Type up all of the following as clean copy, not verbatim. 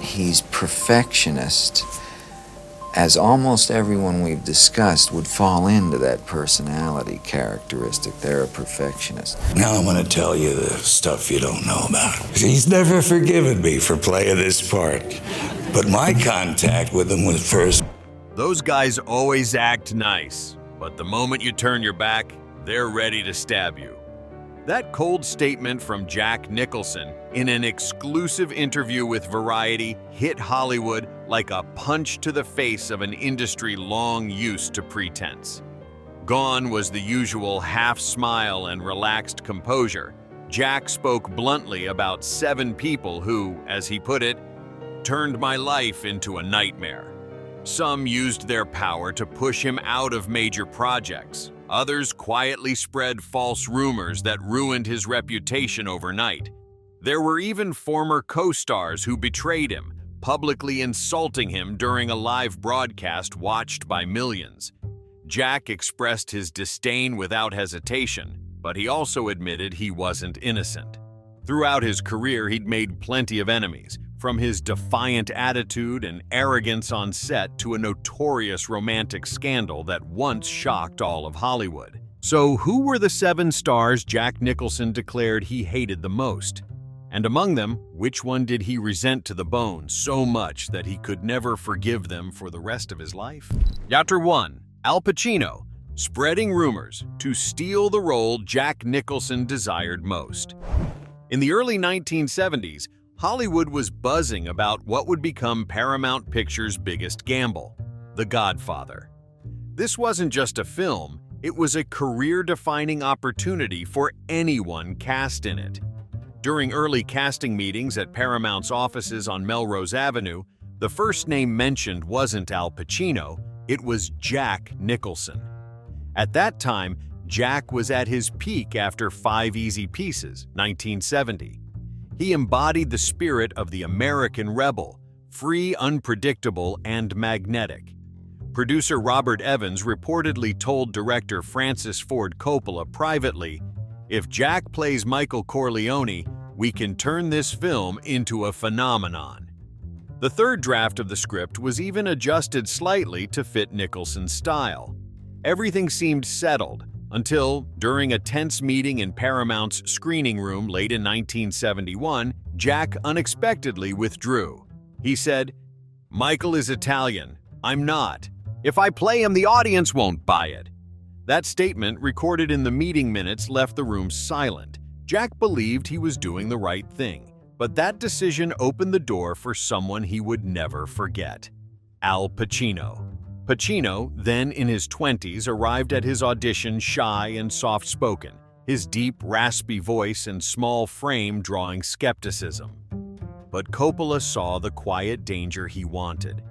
He's perfectionist, as almost everyone we've discussed would fall into that personality characteristic. They're a perfectionist. Now I'm going to tell you the stuff you don't know about. He's never forgiven me for playing this part, but my contact with him was first. Those guys always act nice, but the moment you turn your back, they're ready to stab you. That cold statement from Jack Nicholson in an exclusive interview with Variety hit Hollywood like a punch to the face of an industry long used to pretense. Gone was the usual half smile and relaxed composure. Jack spoke bluntly about 7 people who, as he put it, turned my life into a nightmare. Some used their power to push him out of major projects. Others quietly spread false rumors that ruined his reputation overnight. There were even former co-stars who betrayed him, publicly insulting him during a live broadcast watched by millions. Jack expressed his disdain without hesitation, but he also admitted he wasn't innocent. Throughout his career, he'd made plenty of enemies, from his defiant attitude and arrogance on set to a notorious romantic scandal that once shocked all of Hollywood. So who were the 7 stars Jack Nicholson declared he hated the most? And among them, which one did he resent to the bone so much that he could never forgive them for the rest of his life? Chapter 1. Al Pacino, spreading rumors to steal the role Jack Nicholson desired most. In the early 1970s, Hollywood was buzzing about what would become Paramount Pictures' biggest gamble, The Godfather. This wasn't just a film, it was a career-defining opportunity for anyone cast in it. During early casting meetings at Paramount's offices on Melrose Avenue, the first name mentioned wasn't Al Pacino, it was Jack Nicholson. At that time, Jack was at his peak after 5 Easy Pieces, 1970. He embodied the spirit of the American rebel, free, unpredictable, and magnetic. Producer Robert Evans reportedly told director Francis Ford Coppola privately, "If Jack plays Michael Corleone, we can turn this film into a phenomenon." The third draft of the script was even adjusted slightly to fit Nicholson's style. Everything seemed settled, until, during a tense meeting in Paramount's screening room late in 1971, Jack unexpectedly withdrew. He said, "Michael is Italian. I'm not. If I play him, the audience won't buy it." That statement, recorded in the meeting minutes, left the room silent. Jack believed he was doing the right thing, but that decision opened the door for someone he would never forget: Al Pacino. Pacino, then in his 20s, arrived at his audition shy and soft-spoken, his deep, raspy voice and small frame drawing skepticism. But Coppola saw the quiet danger he wanted.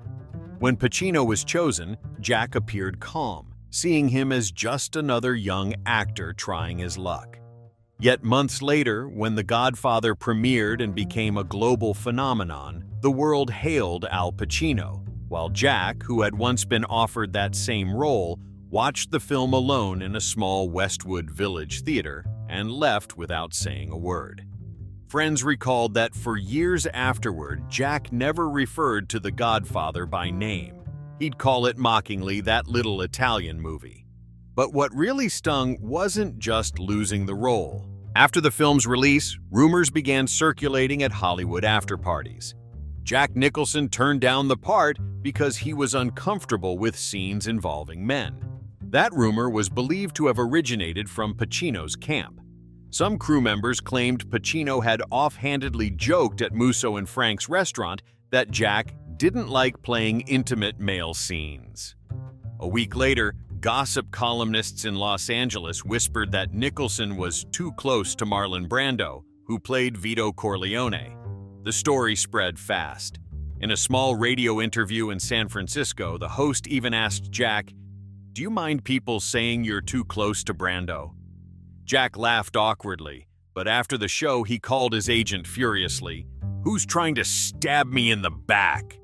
When Pacino was chosen, Jack appeared calm, seeing him as just another young actor trying his luck. Yet months later, when The Godfather premiered and became a global phenomenon, the world hailed Al Pacino, while Jack, who had once been offered that same role, watched the film alone in a small Westwood Village theater and left without saying a word. Friends recalled that for years afterward, Jack never referred to The Godfather by name. He'd call it mockingly "that little Italian movie." But what really stung wasn't just losing the role. After the film's release, rumors began circulating at Hollywood after-parties. Jack Nicholson turned down the part because he was uncomfortable with scenes involving men. That rumor was believed to have originated from Pacino's camp. Some crew members claimed Pacino had offhandedly joked at Musso and Frank's restaurant that Jack didn't like playing intimate male scenes. A week later, gossip columnists in Los Angeles whispered that Nicholson was too close to Marlon Brando, who played Vito Corleone. The story spread fast. In a small radio interview in San Francisco, the host even asked Jack, "Do you mind people saying you're too close to Brando?" Jack laughed awkwardly, but after the show he called his agent furiously, "Who's trying to stab me in the back?"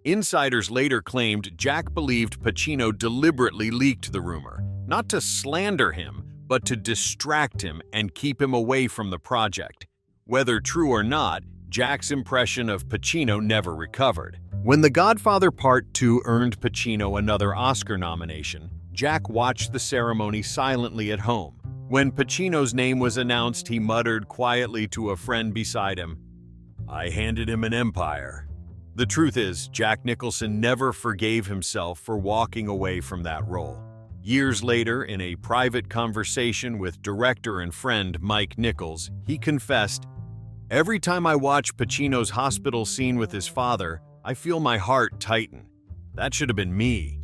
Insiders later claimed Jack believed Pacino deliberately leaked the rumor, not to slander him, but to distract him and keep him away from the project. Whether true or not, Jack's impression of Pacino never recovered. When The Godfather Part 2 earned Pacino another Oscar nomination, Jack watched the ceremony silently at home. When Pacino's name was announced, he muttered quietly to a friend beside him, "I handed him an empire." The truth is, Jack Nicholson never forgave himself for walking away from that role. Years later, in a private conversation with director and friend Mike Nichols, he confessed, "Every time I watch Pacino's hospital scene with his father, I feel my heart tighten. That should have been me."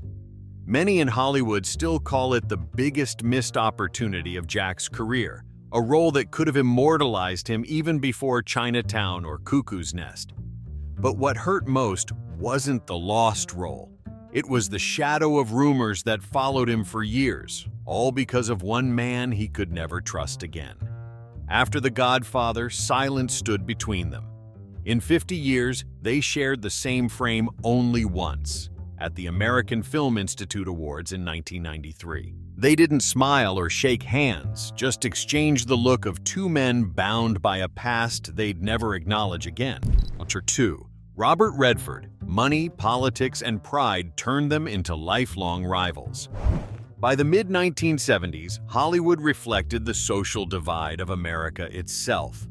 Many in Hollywood still call it the biggest missed opportunity of Jack's career, a role that could have immortalized him even before Chinatown or Cuckoo's Nest. But what hurt most wasn't the lost role. It was the shadow of rumors that followed him for years, all because of one man he could never trust again. After The Godfather, silence stood between them. In 50 years, they shared the same frame only once, at the American Film Institute Awards in 1993. They didn't smile or shake hands, just exchanged the look of two men bound by a past they'd never acknowledge again. Chapter 2. Robert Redford, money, politics, and pride turned them into lifelong rivals. By the mid-1970s, Hollywood reflected the social divide of America itself.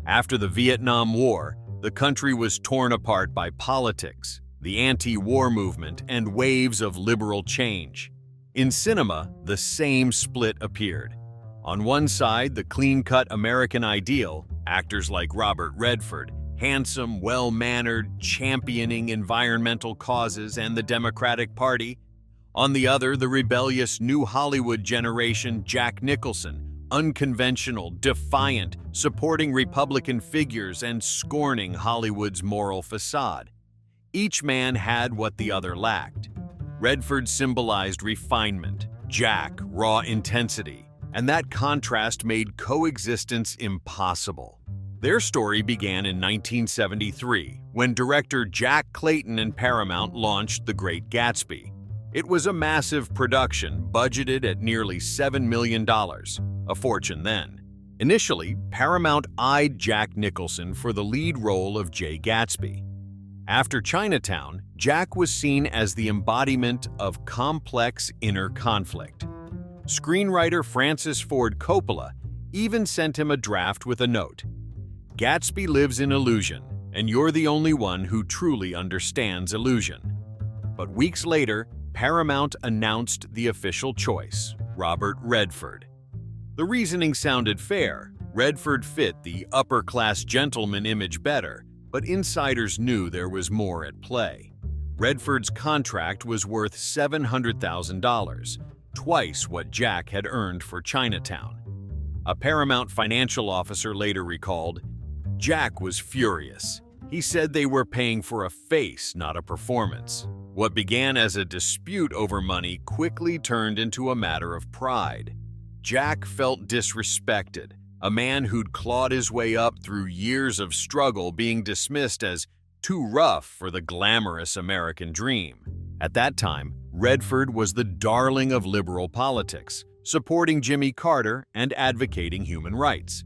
After the Vietnam War, the country was torn apart by politics, the anti-war movement, and waves of liberal change. In cinema, the same split appeared. On one side, the clean-cut American ideal, actors like Robert Redford, handsome, well-mannered, championing environmental causes and the Democratic Party. On the other, the rebellious New Hollywood generation, Jack Nicholson, unconventional, defiant, supporting Republican figures and scorning Hollywood's moral facade. Each man had what the other lacked. Redford symbolized refinement, Jack, raw intensity, and that contrast made coexistence impossible. Their story began in 1973, when director Jack Clayton and Paramount launched The Great Gatsby. It was a massive production, budgeted at nearly $7 million, a fortune then. Initially, Paramount eyed Jack Nicholson for the lead role of Jay Gatsby. After Chinatown, Jack was seen as the embodiment of complex inner conflict. Screenwriter Francis Ford Coppola even sent him a draft with a note. "Gatsby lives in illusion, and you're the only one who truly understands illusion." But weeks later, Paramount announced the official choice, Robert Redford. The reasoning sounded fair. Redford fit the upper-class gentleman image better, but insiders knew there was more at play. Redford's contract was worth $700,000, twice what Jack had earned for Chinatown. A Paramount financial officer later recalled, "Jack was furious. He said they were paying for a face, not a performance." What began as a dispute over money quickly turned into a matter of pride. Jack felt disrespected, a man who'd clawed his way up through years of struggle being dismissed as too rough for the glamorous American dream. At that time, Redford was the darling of liberal politics, supporting Jimmy Carter and advocating human rights.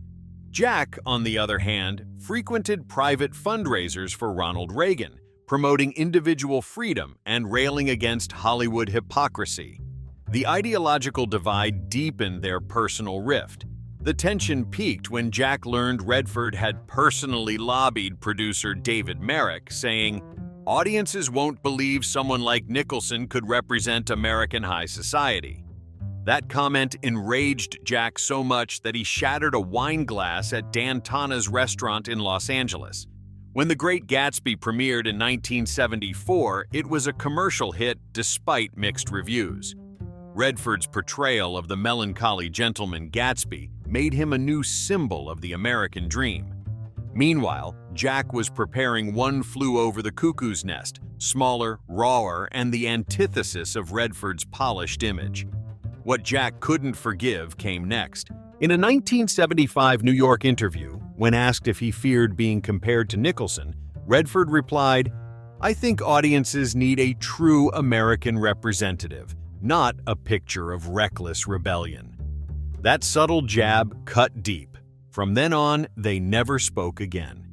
Jack, on the other hand, frequented private fundraisers for Ronald Reagan, promoting individual freedom and railing against Hollywood hypocrisy. The ideological divide deepened their personal rift. The tension peaked when Jack learned Redford had personally lobbied producer David Merrick, saying, "Audiences won't believe someone like Nicholson could represent American high society." That comment enraged Jack so much that he shattered a wine glass at Dan Tana's restaurant in Los Angeles. When The Great Gatsby premiered in 1974, it was a commercial hit despite mixed reviews. Redford's portrayal of the melancholy gentleman Gatsby made him a new symbol of the American dream. Meanwhile, Jack was preparing One Flew Over the Cuckoo's Nest, smaller, rawer, and the antithesis of Redford's polished image. What Jack couldn't forgive came next. In a 1975 New York interview, when asked if he feared being compared to Nicholson, Redford replied, "I think audiences need a true American representative, not a picture of reckless rebellion." That subtle jab cut deep. From then on, they never spoke again.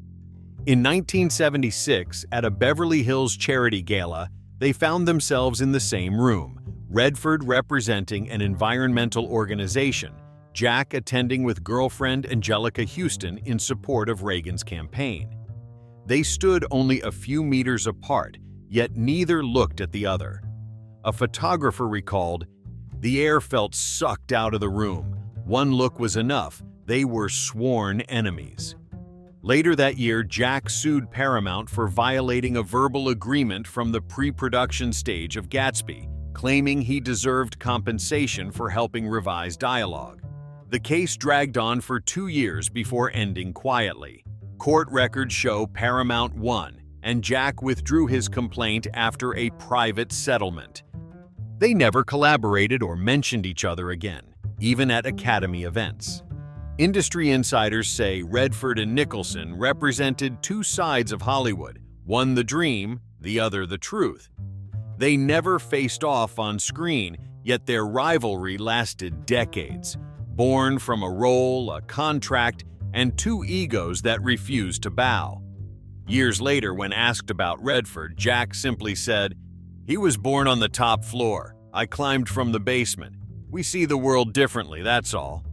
In 1976, at a Beverly Hills charity gala, they found themselves in the same room, Redford representing an environmental organization, Jack attending with girlfriend Angelica Houston in support of Reagan's campaign. They stood only a few meters apart, yet neither looked at the other. A photographer recalled, "The air felt sucked out of the room. One look was enough. They were sworn enemies." Later that year, Jack sued Paramount for violating a verbal agreement from the pre-production stage of Gatsby, claiming he deserved compensation for helping revise dialogue. The case dragged on for 2 years before ending quietly. Court records show Paramount won, and Jack withdrew his complaint after a private settlement. They never collaborated or mentioned each other again, even at Academy events. Industry insiders say Redford and Nicholson represented two sides of Hollywood, one the dream, the other the truth. They never faced off on screen, yet their rivalry lasted decades, born from a role, a contract, and two egos that refused to bow. Years later, when asked about Redford, Jack simply said, "He was born on the top floor. I climbed from the basement. We see the world differently, that's all."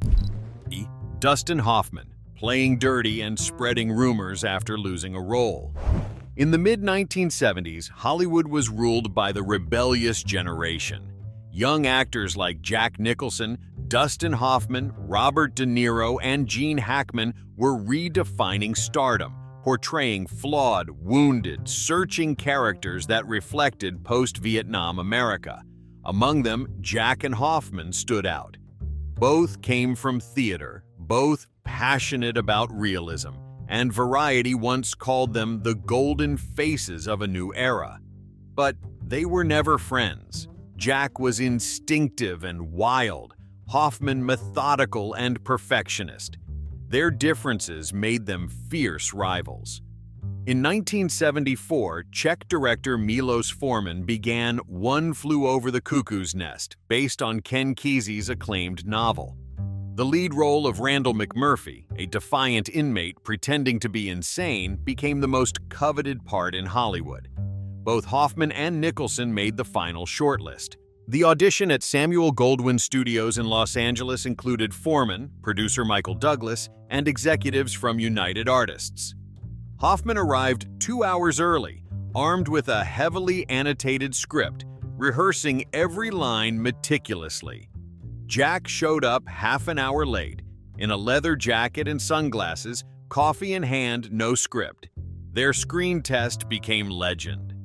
Dustin Hoffman, playing dirty and spreading rumors after losing a role. In the mid-1970s, Hollywood was ruled by the rebellious generation. Young actors like Jack Nicholson, Dustin Hoffman, Robert De Niro, and Gene Hackman were redefining stardom, portraying flawed, wounded, searching characters that reflected post-Vietnam America. Among them, Jack and Hoffman stood out. Both came from theater, both passionate about realism, and Variety once called them the golden faces of a new era. But they were never friends. Jack was instinctive and wild, Hoffman methodical and perfectionist. Their differences made them fierce rivals. In 1974, Czech director Milos Forman began One Flew Over the Cuckoo's Nest, based on Ken Kesey's acclaimed novel. The lead role of Randall McMurphy, a defiant inmate pretending to be insane, became the most coveted part in Hollywood. Both Hoffman and Nicholson made the final shortlist. The audition at Samuel Goldwyn Studios in Los Angeles included Forman, producer Michael Douglas, and executives from United Artists. Hoffman arrived 2 hours early, armed with a heavily annotated script, rehearsing every line meticulously. Jack showed up half an hour late, in a leather jacket and sunglasses, coffee in hand, no script. Their screen test became legend.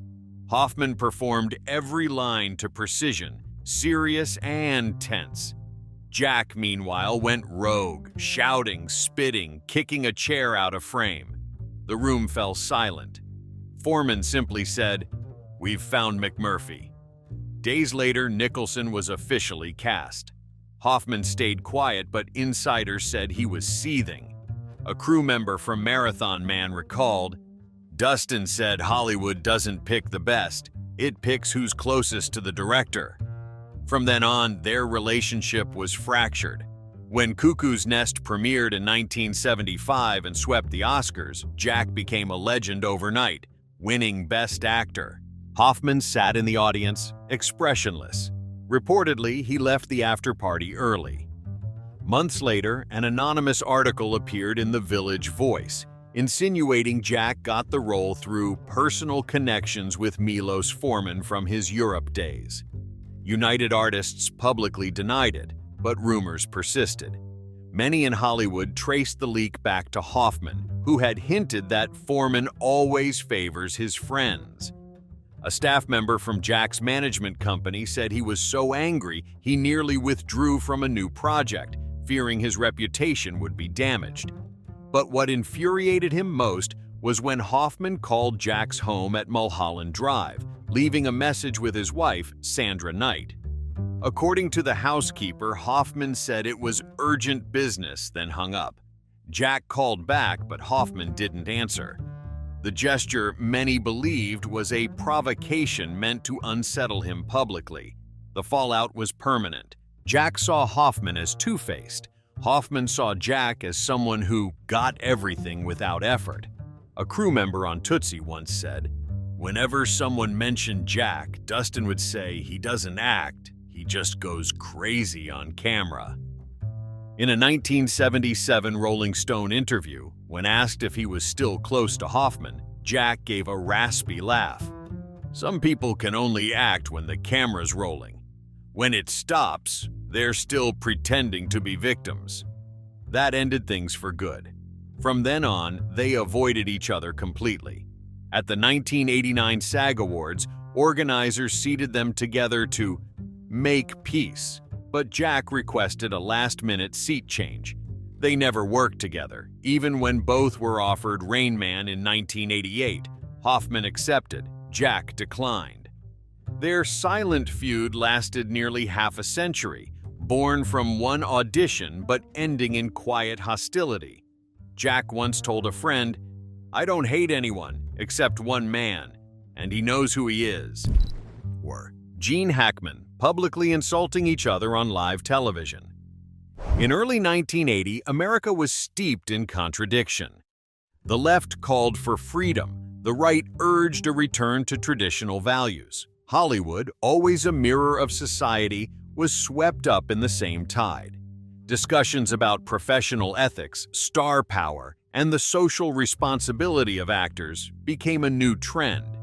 Hoffman performed every line to precision, serious and tense. Jack, meanwhile, went rogue, shouting, spitting, kicking a chair out of frame. The room fell silent. Forman simply said, "We've found McMurphy." Days later, Nicholson was officially cast. Hoffman stayed quiet, but insiders said he was seething. A crew member from Marathon Man recalled, "Dustin said Hollywood doesn't pick the best, it picks who's closest to the director." From then on, their relationship was fractured. When Cuckoo's Nest premiered in 1975 and swept the Oscars, Jack became a legend overnight, winning Best Actor. Hoffman sat in the audience, expressionless. Reportedly, he left the after-party early. Months later, an anonymous article appeared in the Village Voice, insinuating Jack got the role through personal connections with Milos Forman from his Europe days. United Artists publicly denied it, but rumors persisted. Many in Hollywood traced the leak back to Hoffman, who had hinted that Forman always favors his friends. A staff member from Jack's management company said he was so angry he nearly withdrew from a new project, fearing his reputation would be damaged. But what infuriated him most was when Hoffman called Jack's home at Mulholland Drive, leaving a message with his wife, Sandra Knight. According to the housekeeper, Hoffman said it was urgent business, then hung up. Jack called back, but Hoffman didn't answer. The gesture, many believed, was a provocation meant to unsettle him publicly. The fallout was permanent. Jack saw Hoffman as two-faced. Hoffman saw Jack as someone who got everything without effort. A crew member on Tootsie once said, "Whenever someone mentioned Jack, Dustin would say he doesn't act, he just goes crazy on camera." In a 1977 Rolling Stone interview, when asked if he was still close to Hoffman, Jack gave a raspy laugh. "Some people can only act when the camera's rolling. When it stops, they're still pretending to be victims." That ended things for good. From then on, they avoided each other completely. At the 1989 SAG Awards, organizers seated them together to make peace, but Jack requested a last-minute seat change. They never worked together. Even when both were offered Rain Man in 1988, Hoffman accepted, Jack declined. Their silent feud lasted nearly half a century, born from one audition but ending in quiet hostility. Jack once told a friend, "I don't hate anyone except one man, and he knows who he is." Or Gene Hackman, publicly insulting each other on live television. In early 1980, America was steeped in contradiction. The left called for freedom. The right urged a return to traditional values. Hollywood, always a mirror of society, was swept up in the same tide. Discussions about professional ethics, star power, and the social responsibility of actors became a new trend.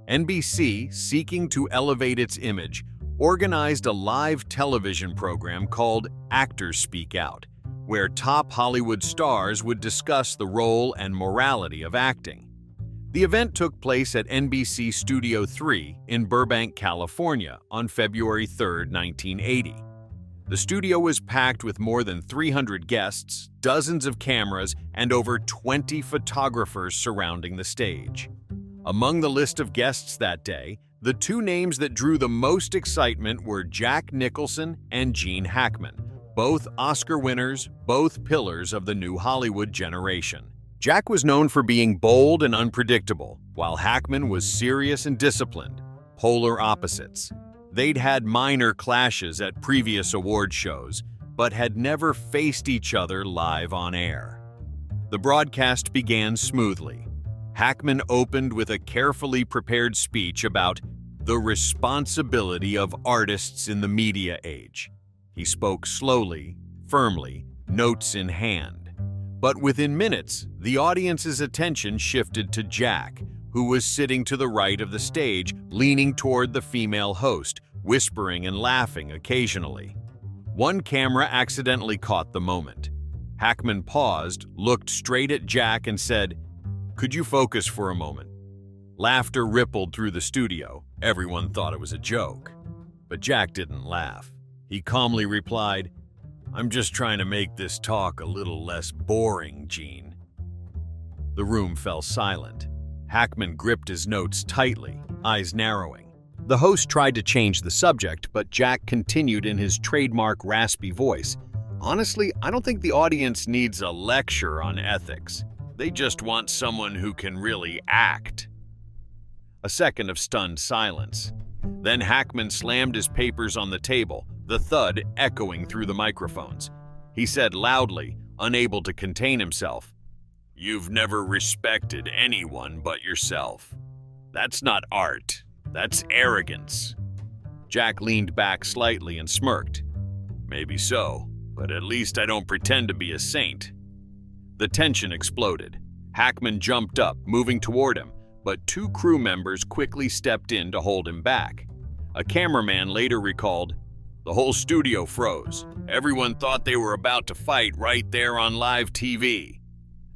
NBC, seeking to elevate its image, organized a live television program called Actors Speak Out, where top Hollywood stars would discuss the role and morality of acting. The event took place at NBC Studio 3 in Burbank, California on February 3, 1980. The studio was packed with more than 300 guests, dozens of cameras, and over 20 photographers surrounding the stage. Among the list of guests that day, the two names that drew the most excitement were Jack Nicholson and Gene Hackman, both Oscar winners, both pillars of the new Hollywood generation. Jack was known for being bold and unpredictable, while Hackman was serious and disciplined, polar opposites. They'd had minor clashes at previous award shows, but had never faced each other live on air. The broadcast began smoothly. Hackman opened with a carefully prepared speech about the responsibility of artists in the media age. He spoke slowly, firmly, notes in hand. But within minutes, the audience's attention shifted to Jack, who was sitting to the right of the stage, leaning toward the female host, whispering and laughing occasionally. One camera accidentally caught the moment. Hackman paused, looked straight at Jack and said, "Could you focus for a moment?" Laughter rippled through the studio. Everyone thought it was a joke. But Jack didn't laugh. He calmly replied, "I'm just trying to make this talk a little less boring, Gene." The room fell silent. Hackman gripped his notes tightly, eyes narrowing. The host tried to change the subject, but Jack continued in his trademark raspy voice. "Honestly, I don't think the audience needs a lecture on ethics. They just want someone who can really act." A second of stunned silence. Then Hackman slammed his papers on the table, the thud echoing through the microphones. He said loudly, unable to contain himself, "You've never respected anyone but yourself. That's not art. That's arrogance." Jack leaned back slightly and smirked. "Maybe so, but at least I don't pretend to be a saint." The tension exploded. Hackman jumped up, moving toward him, but two crew members quickly stepped in to hold him back. A cameraman later recalled, "The whole studio froze. Everyone thought they were about to fight right there on live TV."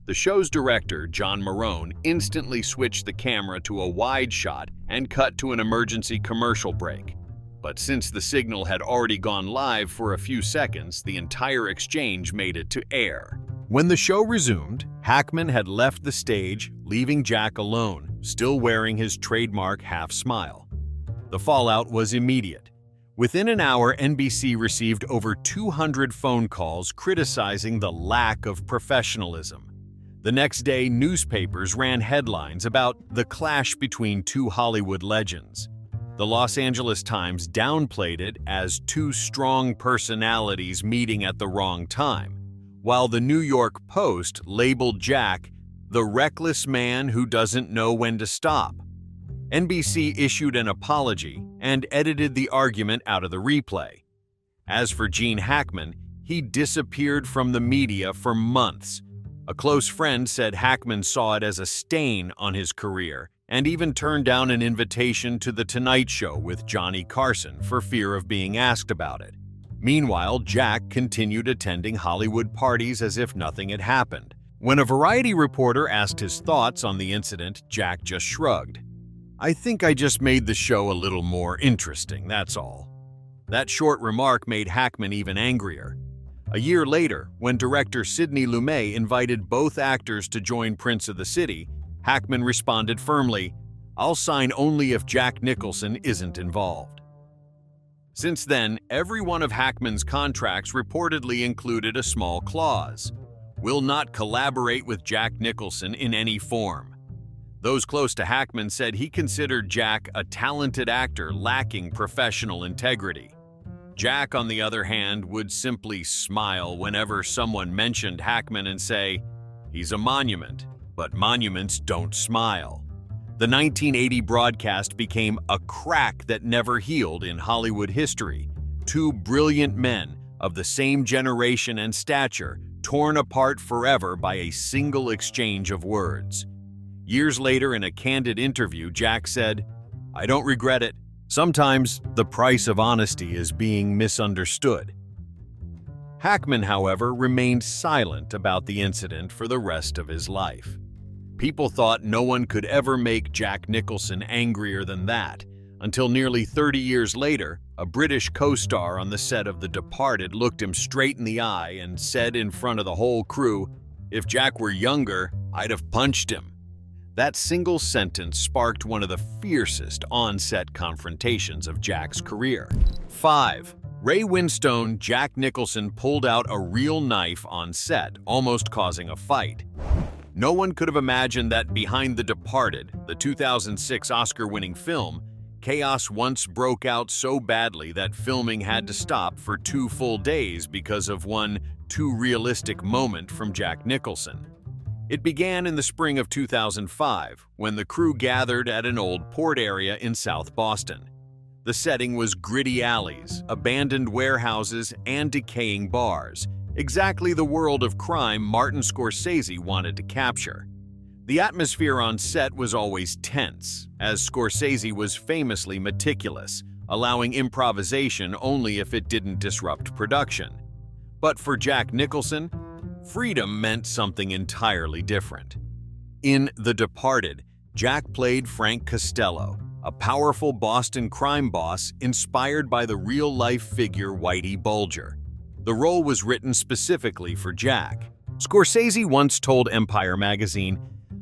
The show's director, John Marone, instantly switched the camera to a wide shot and cut to an emergency commercial break. But since the signal had already gone live for a few seconds, the entire exchange made it to air. When the show resumed, Hackman had left the stage, leaving Jack alone, still wearing his trademark half-smile. The fallout was immediate. Within an hour, NBC received over 200 phone calls criticizing the lack of professionalism. The next day, newspapers ran headlines about the clash between two Hollywood legends. The Los Angeles Times downplayed it as two strong personalities meeting at the wrong time, while the New York Post labeled Jack the reckless man who doesn't know when to stop. NBC issued an apology and edited the argument out of the replay. As for Gene Hackman, he disappeared from the media for months. A close friend said Hackman saw it as a stain on his career and even turned down an invitation to The Tonight Show with Johnny Carson for fear of being asked about it. Meanwhile, Jack continued attending Hollywood parties as if nothing had happened. When a Variety reporter asked his thoughts on the incident, Jack just shrugged. "I think I just made the show a little more interesting, that's all." That short remark made Hackman even angrier. A year later, when director Sidney Lumet invited both actors to join Prince of the City, Hackman responded firmly, "I'll sign only if Jack Nicholson isn't involved." Since then, every one of Hackman's contracts reportedly included a small clause: "Will not collaborate with Jack Nicholson in any form." Those close to Hackman said he considered Jack a talented actor lacking professional integrity. Jack, on the other hand, would simply smile whenever someone mentioned Hackman and say, "He's a monument, but monuments don't smile." The 1980 broadcast became a crack that never healed in Hollywood history. Two brilliant men of the same generation and stature torn apart forever by a single exchange of words. Years later, in a candid interview, Jack said, "I don't regret it. Sometimes the price of honesty is being misunderstood." Hackman, however, remained silent about the incident for the rest of his life. People thought no one could ever make Jack Nicholson angrier than that, until nearly 30 years later, a British co-star on the set of The Departed looked him straight in the eye and said in front of the whole crew, "If Jack were younger, I'd have punched him." That single sentence sparked one of the fiercest on-set confrontations of Jack's career. 5. Ray Winstone, Jack Nicholson pulled out a real knife on set, almost causing a fight. No one could have imagined that behind The Departed, the 2006 Oscar-winning film, chaos once broke out so badly that filming had to stop for 2 full days because of one too realistic moment from Jack Nicholson. It began in the spring of 2005, when the crew gathered at an old port area in South Boston. The setting was gritty alleys, abandoned warehouses, and decaying bars, exactly the world of crime Martin Scorsese wanted to capture. The atmosphere on set was always tense, as Scorsese was famously meticulous, allowing improvisation only if it didn't disrupt production. But for Jack Nicholson, freedom meant something entirely different. In The Departed, Jack played Frank Costello, a powerful Boston crime boss inspired by the real-life figure Whitey Bulger. The role was written specifically for Jack. Scorsese once told Empire magazine,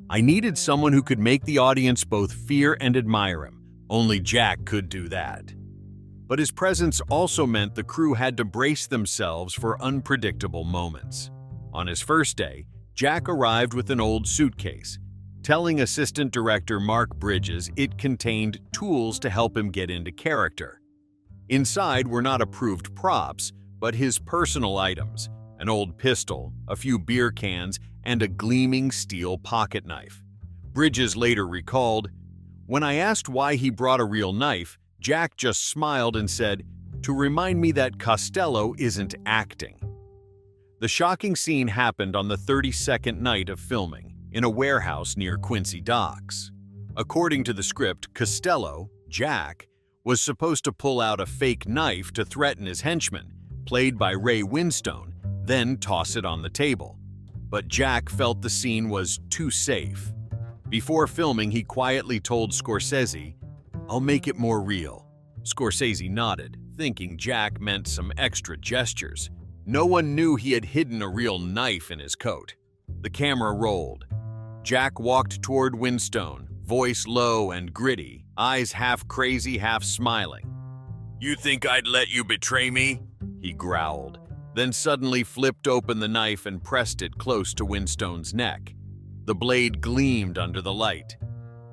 "I needed someone who could make the audience both fear and admire him. Only Jack could do that." But his presence also meant the crew had to brace themselves for unpredictable moments. On his first day, Jack arrived with an old suitcase, telling assistant director Mark Bridges it contained tools to help him get into character. Inside were not approved props, but his personal items: an old pistol, a few beer cans, and a gleaming steel pocket knife. Bridges later recalled, "When I asked why he brought a real knife, Jack just smiled and said, 'To remind me that Costello isn't acting.'" The shocking scene happened on the 32nd night of filming, in a warehouse near Quincy Docks. According to the script, Costello, Jack, was supposed to pull out a fake knife to threaten his henchman, played by Ray Winstone, then toss it on the table. But Jack felt the scene was too safe. Before filming, he quietly told Scorsese, "I'll make it more real." Scorsese nodded, thinking Jack meant some extra gestures. No one knew he had hidden a real knife in his coat. The camera rolled. Jack walked toward Winstone, voice low and gritty, eyes half crazy, half smiling. "You think I'd let you betray me?" he growled, then suddenly flipped open the knife and pressed it close to Winstone's neck. The blade gleamed under the light.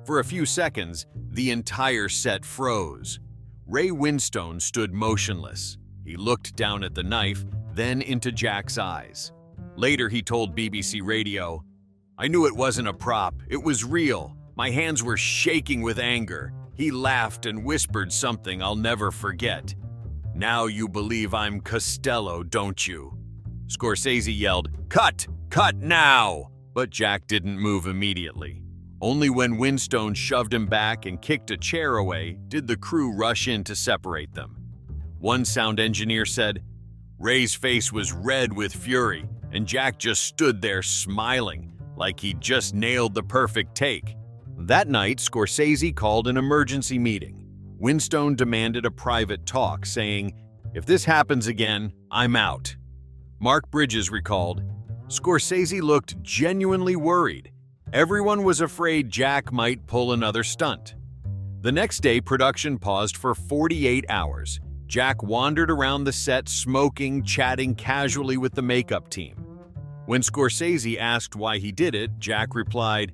For a few seconds, the entire set froze. Ray Winstone stood motionless. He looked down at the knife, then into Jack's eyes. Later, he told BBC Radio, I knew it wasn't a prop. It was real. My hands were shaking with anger. He laughed and whispered something I'll never forget. Now you believe I'm Costello, don't you? Scorsese yelled, "Cut! Cut now!" But Jack didn't move immediately. Only when Winstone shoved him back and kicked a chair away did the crew rush in to separate them. One sound engineer said, "Ray's face was red with fury, and Jack just stood there smiling, like he'd just nailed the perfect take." That night, Scorsese called an emergency meeting. Winstone demanded a private talk, saying, "If this happens again, I'm out." Mark Bridges recalled, Scorsese looked genuinely worried. Everyone was afraid Jack might pull another stunt. The next day, production paused for 48 hours. Jack wandered around the set smoking, chatting casually with the makeup team. When Scorsese asked why he did it, Jack replied,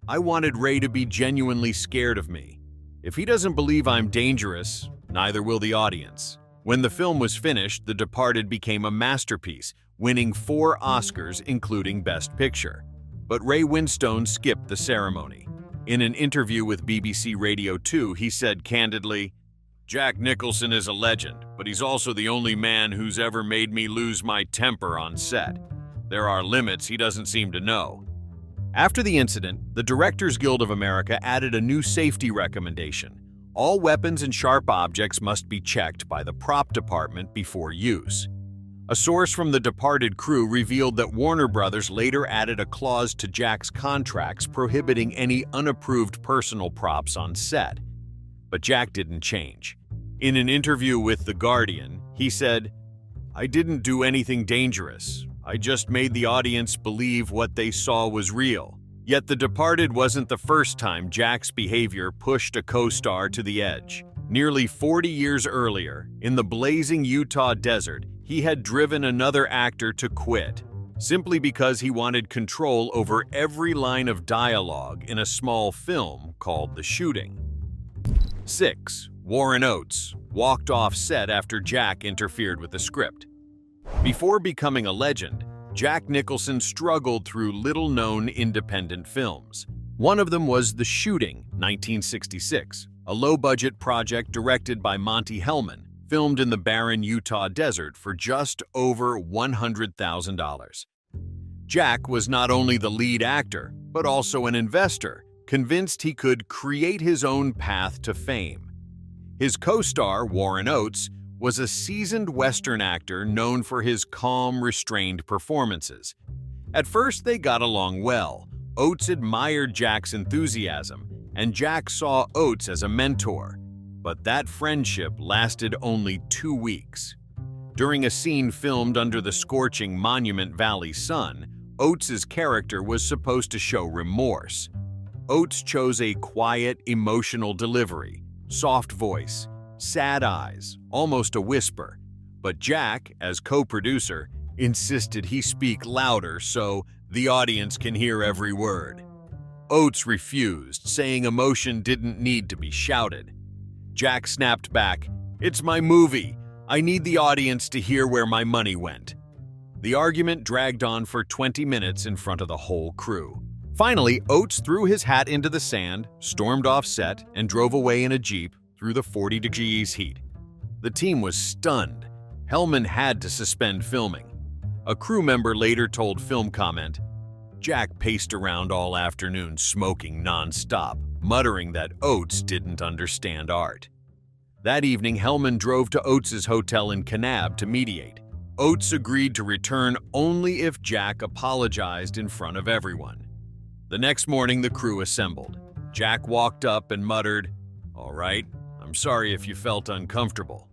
"I wanted Ray to be genuinely scared of me. If he doesn't believe I'm dangerous, neither will the audience." When the film was finished, The Departed became a masterpiece, winning 4 Oscars, including Best Picture. But Ray Winstone skipped the ceremony. In an interview with BBC Radio 2, he said candidly, "Jack Nicholson is a legend, but he's also the only man who's ever made me lose my temper on set. There are limits he doesn't seem to know." After the incident, the Directors Guild of America added a new safety recommendation. All weapons and sharp objects must be checked by the prop department before use. A source from The Departed crew revealed that Warner Brothers later added a clause to Jack's contracts prohibiting any unapproved personal props on set. But Jack didn't change. In an interview with The Guardian, he said, "I didn't do anything dangerous. I just made the audience believe what they saw was real." Yet The Departed wasn't the first time Jack's behavior pushed a co-star to the edge. Nearly 40 years earlier, in the blazing Utah desert, he had driven another actor to quit, simply because he wanted control over every line of dialogue in a small film called The Shooting. 6. Warren Oates walked off set after Jack interfered with the script. Before becoming a legend, Jack Nicholson struggled through little-known independent films. One of them was The Shooting, 1966, a low-budget project directed by Monte Hellman, filmed in the barren Utah desert for just over $100,000. Jack was not only the lead actor, but also an investor, convinced he could create his own path to fame. His co-star, Warren Oates, was a seasoned Western actor known for his calm, restrained performances. At first, they got along well. Oates admired Jack's enthusiasm, and Jack saw Oates as a mentor. But that friendship lasted only 2 weeks. During a scene filmed under the scorching Monument Valley sun, Oates' character was supposed to show remorse. Oates chose a quiet, emotional delivery, soft voice, sad eyes, almost a whisper. But Jack, as co-producer, insisted he speak louder so the audience can hear every word. Oates refused, saying emotion didn't need to be shouted. Jack snapped back, "It's my movie. I need the audience to hear where my money went." The argument dragged on for 20 minutes in front of the whole crew. Finally, Oates threw his hat into the sand, stormed off set, and drove away in a Jeep through the 40 degrees heat. The team was stunned. Hellman had to suspend filming. A crew member later told Film Comment, "Jack paced around all afternoon smoking non-stop, muttering that Oates didn't understand art." That evening, Hellman drove to Oates' hotel in Kanab to mediate. Oates agreed to return only if Jack apologized in front of everyone. The next morning, the crew assembled. Jack walked up and muttered, "All right, I'm sorry if you felt uncomfortable."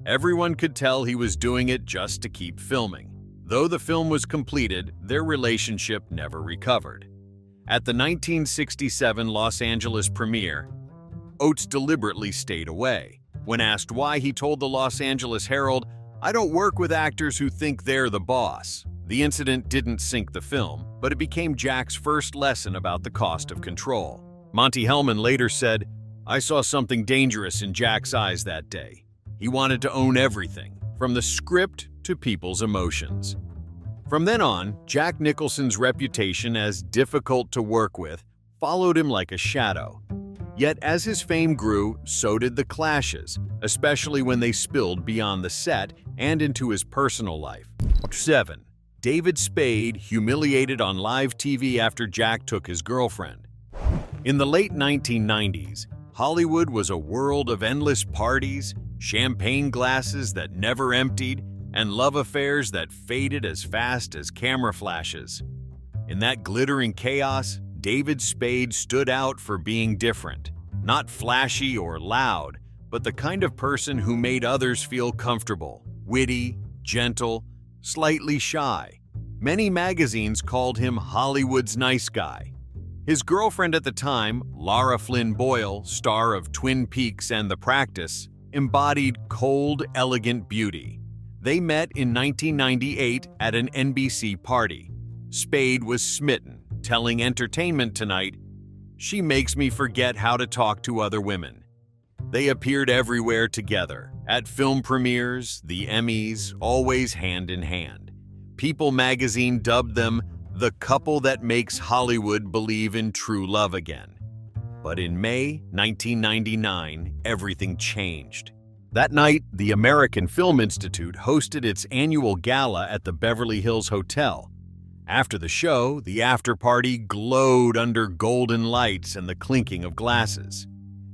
Everyone could tell he was doing it just to keep filming. Though the film was completed, their relationship never recovered. At the 1967 Los Angeles premiere, Oates deliberately stayed away. When asked why, he told the Los Angeles Herald, "I don't work with actors who think they're the boss." The incident didn't sink the film, but it became Jack's first lesson about the cost of control. Monte Hellman later said, "I saw something dangerous in Jack's eyes that day. He wanted to own everything, from the script to people's emotions." From then on, Jack Nicholson's reputation as difficult to work with followed him like a shadow. Yet as his fame grew, so did the clashes, especially when they spilled beyond the set and into his personal life. 7. David Spade humiliated on live TV after Jack took his girlfriend. In the late 1990s, Hollywood was a world of endless parties, champagne glasses that never emptied, and love affairs that faded as fast as camera flashes. In that glittering chaos, David Spade stood out for being different, not flashy or loud, but the kind of person who made others feel comfortable, witty, gentle, slightly shy. Many magazines called him Hollywood's nice guy. His girlfriend at the time, Lara Flynn Boyle, star of Twin Peaks and The Practice, embodied cold, elegant beauty. They met in 1998 at an NBC party. Spade was smitten, telling Entertainment Tonight, "She makes me forget how to talk to other women." They appeared everywhere together, at film premieres, the Emmys, always hand in hand. People magazine dubbed them the couple that makes Hollywood believe in true love again. But in May 1999, everything changed. That night, the American Film Institute hosted its annual gala at the Beverly Hills Hotel. After the show, the after-party glowed under golden lights and the clinking of glasses.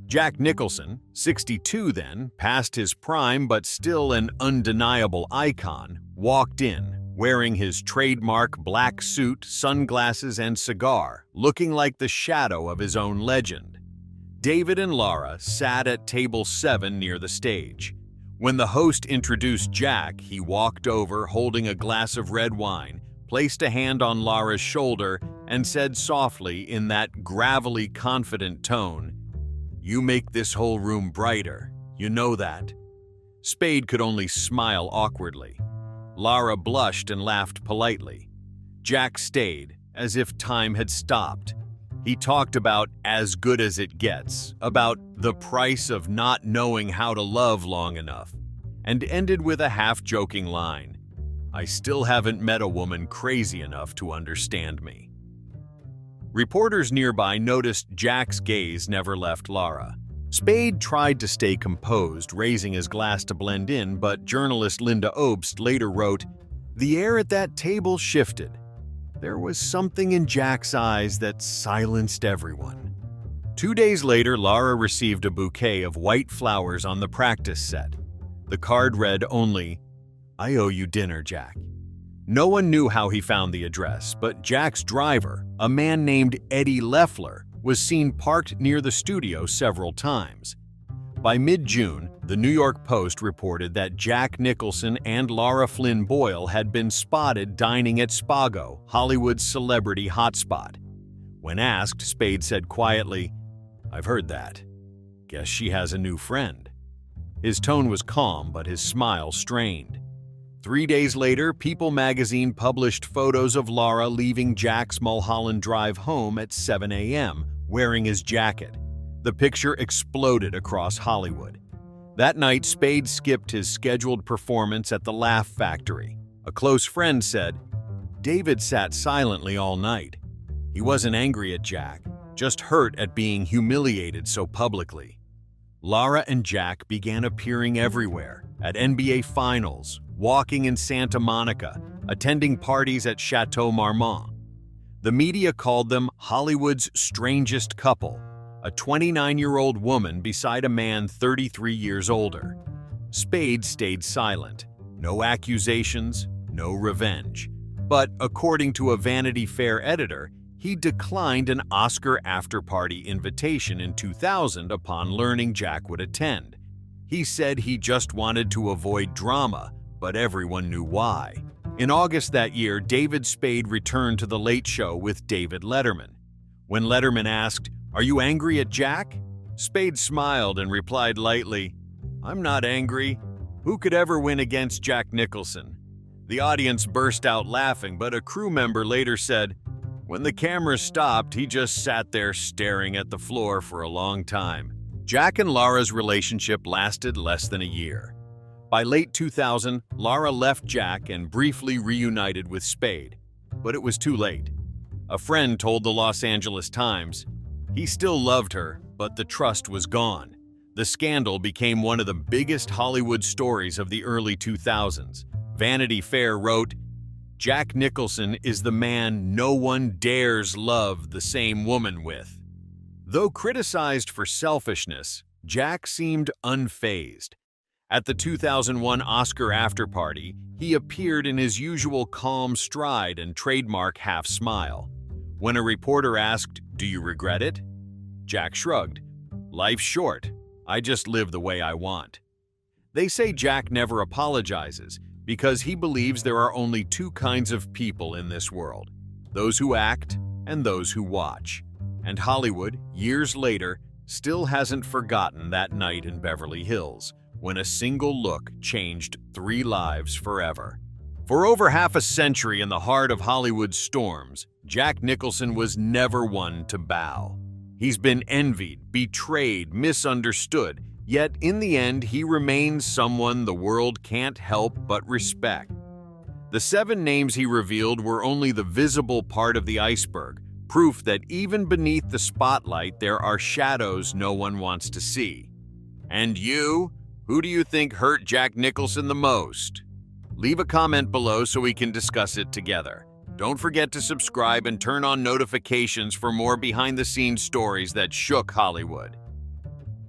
Jack Nicholson, 62 then, past his prime but still an undeniable icon, walked in, wearing his trademark black suit, sunglasses, and cigar, looking like the shadow of his own legend. David and Lara sat at table 7 near the stage. When the host introduced Jack, he walked over holding a glass of red wine, placed a hand on Lara's shoulder, and said softly in that gravelly, confident tone, "You make this whole room brighter. You know that." Spade could only smile awkwardly. Lara blushed and laughed politely. Jack stayed, as if time had stopped. He talked about as good as it gets, about the price of not knowing how to love long enough, and ended with a half-joking line, "I still haven't met a woman crazy enough to understand me." Reporters nearby noticed Jack's gaze never left Lara. Spade tried to stay composed, raising his glass to blend in, but journalist Linda Obst later wrote, "The air at that table shifted. There was something in Jack's eyes that silenced everyone." 2 days later, Lara received a bouquet of white flowers on the practice set. The card read only, "I owe you dinner, Jack." No one knew how he found the address, but Jack's driver, a man named Eddie Leffler, was seen parked near the studio several times. By mid-June, the New York Post reported that Jack Nicholson and Lara Flynn Boyle had been spotted dining at Spago, Hollywood's celebrity hotspot. When asked, Spade said quietly, "I've heard that. Guess she has a new friend." His tone was calm, but his smile strained. 3 days later, People magazine published photos of Lara leaving Jack's Mulholland Drive home at 7 a.m., wearing his jacket. The picture exploded across Hollywood. That night, Spade skipped his scheduled performance at the Laugh Factory. A close friend said, "David sat silently all night. He wasn't angry at Jack, just hurt at being humiliated so publicly." Lara and Jack began appearing everywhere, at NBA Finals, walking in Santa Monica, attending parties at Chateau Marmont. The media called them Hollywood's strangest couple, a 29-year-old woman beside a man 33 years older. Spade stayed silent. No accusations, no revenge. But according to a Vanity Fair editor, he declined an Oscar after-party invitation in 2000 upon learning Jack would attend. He said he just wanted to avoid drama, but everyone knew why. In August that year, David Spade returned to The Late Show with David Letterman. When Letterman asked, "Are you angry at Jack?" Spade smiled and replied lightly, "I'm not angry. Who could ever win against Jack Nicholson?" The audience burst out laughing, but a crew member later said, "When the camera stopped, he just sat there staring at the floor for a long time." Jack and Lara's relationship lasted less than a year. By late 2000, Lara left Jack and briefly reunited with Spade, but it was too late. A friend told the Los Angeles Times, "He still loved her, but the trust was gone." The scandal became one of the biggest Hollywood stories of the early 2000s. Vanity Fair wrote, "Jack Nicholson is the man no one dares love the same woman with." Though criticized for selfishness, Jack seemed unfazed. At the 2001 Oscar after-party, he appeared in his usual calm stride and trademark half-smile. When a reporter asked, "Do you regret it?" Jack shrugged. "Life's short. I just live the way I want." They say Jack never apologizes because he believes there are only two kinds of people in this world: those who act and those who watch. And Hollywood, years later, still hasn't forgotten that night in Beverly Hills, when a single look changed 3 lives forever. For over half a century in the heart of Hollywood's storms, Jack Nicholson was never one to bow. He's been envied, betrayed, misunderstood, yet in the end he remains someone the world can't help but respect. The 7 names he revealed were only the visible part of the iceberg, proof that even beneath the spotlight there are shadows no one wants to see. And you? Who do you think hurt Jack Nicholson the most? Leave a comment below so we can discuss it together. Don't forget to subscribe and turn on notifications for more behind-the-scenes stories that shook Hollywood.